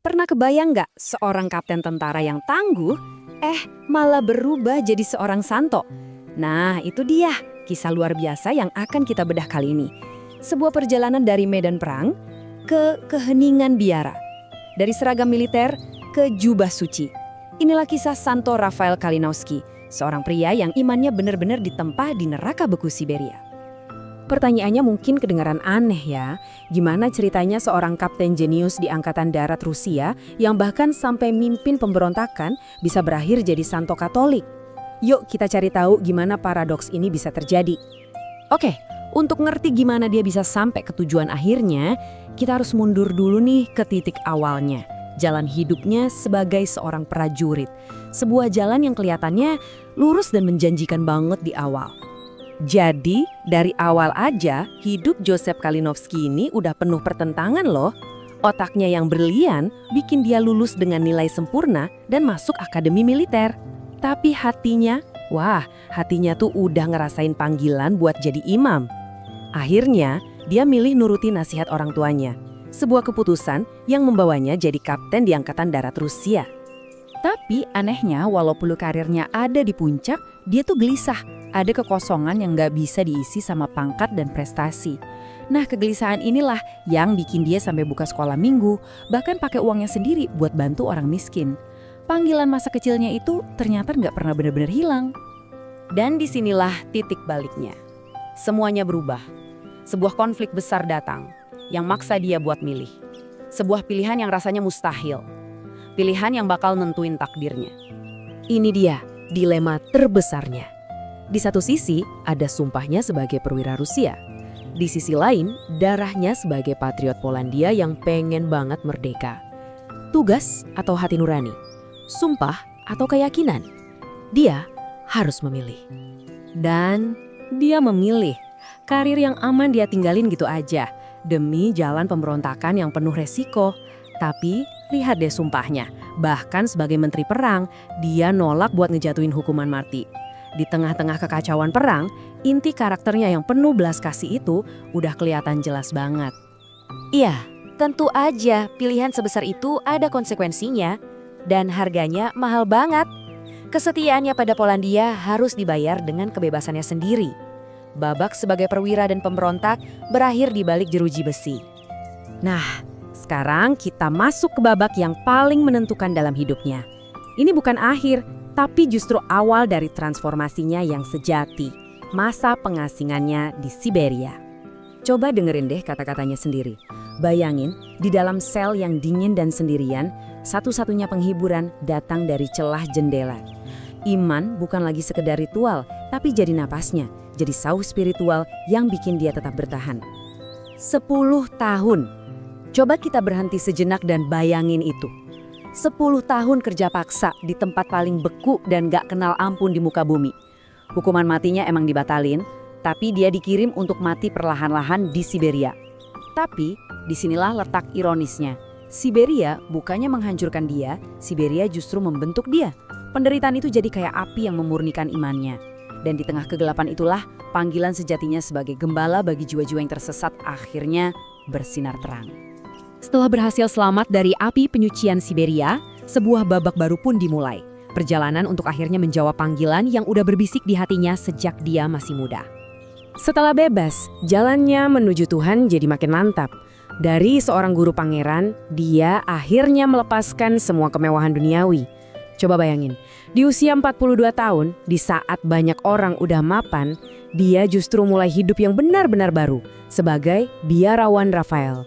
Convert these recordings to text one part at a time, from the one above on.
Pernah kebayang nggak seorang kapten tentara yang tangguh, malah berubah jadi seorang santo? Nah, itu dia kisah luar biasa yang akan kita bedah kali ini. Sebuah perjalanan dari medan perang ke keheningan biara. Dari seragam militer ke jubah suci. Inilah kisah Santo Rafael Kalinowski, seorang pria yang imannya benar-benar ditempa di neraka beku Siberia. Pertanyaannya mungkin kedengaran aneh ya, gimana ceritanya seorang kapten jenius di Angkatan Darat Rusia yang bahkan sampai mimpin pemberontakan bisa berakhir jadi santo Katolik? Yuk kita cari tahu gimana paradoks ini bisa terjadi. Oke, untuk ngerti gimana dia bisa sampai ke tujuan akhirnya, kita harus mundur dulu nih ke titik awalnya. Jalan hidupnya sebagai seorang prajurit. Sebuah jalan yang kelihatannya lurus dan menjanjikan banget di awal. Jadi, dari awal aja, hidup Joseph Kalinowski ini udah penuh pertentangan loh. Otaknya yang brilian bikin dia lulus dengan nilai sempurna dan masuk akademi militer. Tapi hatinya tuh udah ngerasain panggilan buat jadi imam. Akhirnya, dia milih nuruti nasihat orang tuanya. Sebuah keputusan yang membawanya jadi kapten di Angkatan Darat Rusia. Tapi anehnya, walaupun karirnya ada di puncak, dia tuh gelisah. Ada kekosongan yang nggak bisa diisi sama pangkat dan prestasi. Nah, kegelisahan inilah yang bikin dia sampai buka sekolah minggu, bahkan pakai uangnya sendiri buat bantu orang miskin. Panggilan masa kecilnya itu ternyata nggak pernah benar-benar hilang. Dan disinilah titik baliknya. Semuanya berubah. Sebuah konflik besar datang, yang maksa dia buat milih. Sebuah pilihan yang rasanya mustahil. Pilihan yang bakal nentuin takdirnya. Ini dia dilema terbesarnya. Di satu sisi, ada sumpahnya sebagai perwira Rusia. Di sisi lain, darahnya sebagai patriot Polandia yang pengen banget merdeka. Tugas atau hati nurani? Sumpah atau keyakinan? Dia harus memilih. Dan dia memilih. Karir yang aman dia tinggalin gitu aja, demi jalan pemberontakan yang penuh resiko. Tapi, lihat deh sumpahnya. Bahkan sebagai menteri perang, dia nolak buat ngejatuhin hukuman mati. Di tengah-tengah kekacauan perang, inti karakternya yang penuh belas kasih itu udah kelihatan jelas banget. Iya, tentu aja pilihan sebesar itu ada konsekuensinya dan harganya mahal banget. Kesetiaannya pada Polandia harus dibayar dengan kebebasannya sendiri. Babak sebagai perwira dan pemberontak berakhir di balik jeruji besi. Nah, sekarang kita masuk ke babak yang paling menentukan dalam hidupnya. Ini bukan akhir, tapi justru awal dari transformasinya yang sejati, masa pengasingannya di Siberia. Coba dengerin deh kata-katanya sendiri. Bayangin, di dalam sel yang dingin dan sendirian, satu-satunya penghiburan datang dari celah jendela. Iman bukan lagi sekedar ritual, tapi jadi napasnya, jadi saus spiritual yang bikin dia tetap bertahan. 10 tahun. Coba kita berhenti sejenak dan bayangin itu. 10 tahun kerja paksa di tempat paling beku dan gak kenal ampun di muka bumi. Hukuman matinya emang dibatalin, tapi dia dikirim untuk mati perlahan-lahan di Siberia. Tapi disinilah letak ironisnya. Siberia bukannya menghancurkan dia, Siberia justru membentuk dia. Penderitaan itu jadi kayak api yang memurnikan imannya. Dan di tengah kegelapan itulah panggilan sejatinya sebagai gembala bagi jiwa-jiwa yang tersesat akhirnya bersinar terang. Setelah berhasil selamat dari api penyucian Siberia, sebuah babak baru pun dimulai. Perjalanan untuk akhirnya menjawab panggilan yang udah berbisik di hatinya sejak dia masih muda. Setelah bebas, jalannya menuju Tuhan jadi makin mantap. Dari seorang guru pangeran, dia akhirnya melepaskan semua kemewahan duniawi. Coba bayangin, di usia 42 tahun, di saat banyak orang udah mapan, dia justru mulai hidup yang benar-benar baru, sebagai biarawan Rafael.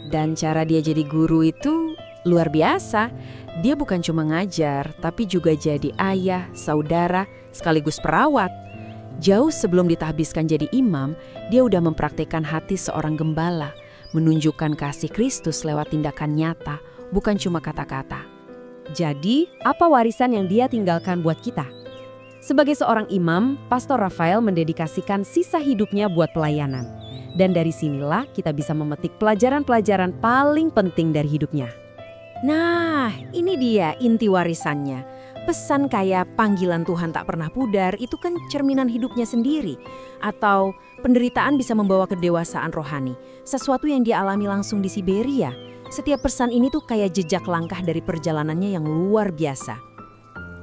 Dan cara dia jadi guru itu luar biasa. Dia bukan cuma ngajar, tapi juga jadi ayah, saudara, sekaligus perawat. Jauh sebelum ditahbiskan jadi imam, dia udah mempraktikkan hati seorang gembala, menunjukkan kasih Kristus lewat tindakan nyata, bukan cuma kata-kata. Jadi, apa warisan yang dia tinggalkan buat kita? Sebagai seorang imam, Pastor Rafael mendedikasikan sisa hidupnya buat pelayanan. Dan dari sinilah kita bisa memetik pelajaran-pelajaran paling penting dari hidupnya. Nah, ini dia inti warisannya. Pesan kayak panggilan Tuhan tak pernah pudar itu kan cerminan hidupnya sendiri. Atau penderitaan bisa membawa kedewasaan rohani. Sesuatu yang dia alami langsung di Siberia. Setiap pesan ini tuh kayak jejak langkah dari perjalanannya yang luar biasa.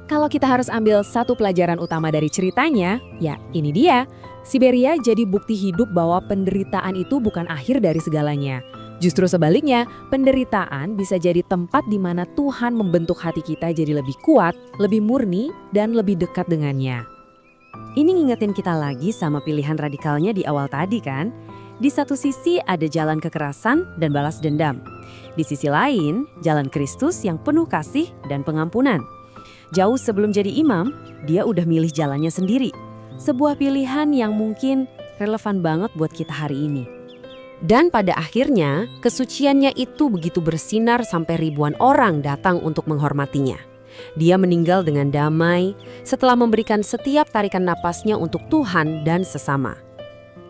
Kalau kita harus ambil satu pelajaran utama dari ceritanya, ya ini dia. Siberia jadi bukti hidup bahwa penderitaan itu bukan akhir dari segalanya. Justru sebaliknya, penderitaan bisa jadi tempat di mana Tuhan membentuk hati kita jadi lebih kuat, lebih murni, dan lebih dekat dengannya. Ini ngingetin kita lagi sama pilihan radikalnya di awal tadi kan? Di satu sisi ada jalan kekerasan dan balas dendam. Di sisi lain, jalan Kristus yang penuh kasih dan pengampunan. Jauh sebelum jadi imam, dia udah milih jalannya sendiri. Sebuah pilihan yang mungkin relevan banget buat kita hari ini. Dan pada akhirnya, kesuciannya itu begitu bersinar sampai ribuan orang datang untuk menghormatinya. Dia meninggal dengan damai setelah memberikan setiap tarikan napasnya untuk Tuhan dan sesama.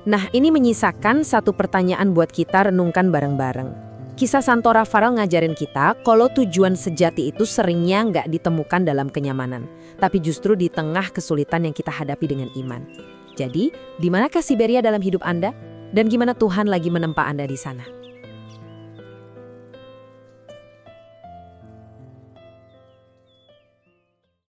Nah, ini menyisakan satu pertanyaan buat kita renungkan bareng-bareng. Kisah Santo Rafael ngajarin kita kalau tujuan sejati itu seringnya nggak ditemukan dalam kenyamanan, tapi justru di tengah kesulitan yang kita hadapi dengan iman. Jadi, di manakah Siberia dalam hidup Anda? Dan gimana Tuhan lagi menempa Anda di sana?